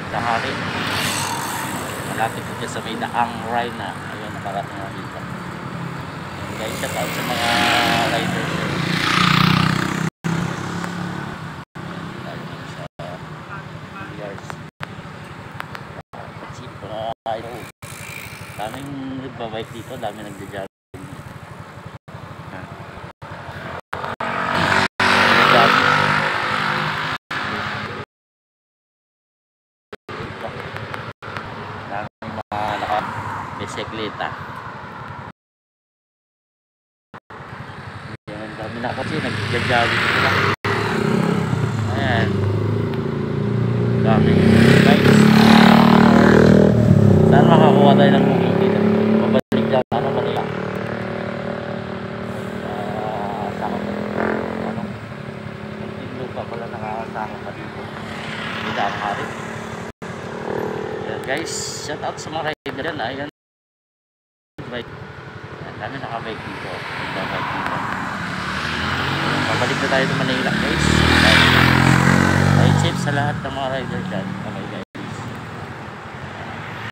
tanghali. Malapit ko dyan sa may daang ride na. Ayun, nakarating na dito. Guys, shout out sa mga riders. Daming nagbabike dito, daming nagja-jogging. Daming mga naka-bisikleta. Ayan, dami na kasi nagja-jogging sila. Ayan. Daming bikes. Saan makakuha tayo ng booking dito? Mabalik dyan, ano Manila? Saka pa. Ano? Nagtindlo pa pala nakakasama pa dito. Dito ang hari. Ayan guys, shout out sa mga rider dyan. Ayan. Bike. Ayan, dami nakabike dito. Nagbabike dito. Mabalik na tayo sa Manila guys. Bye safe sa lahat ng mga rider dyan.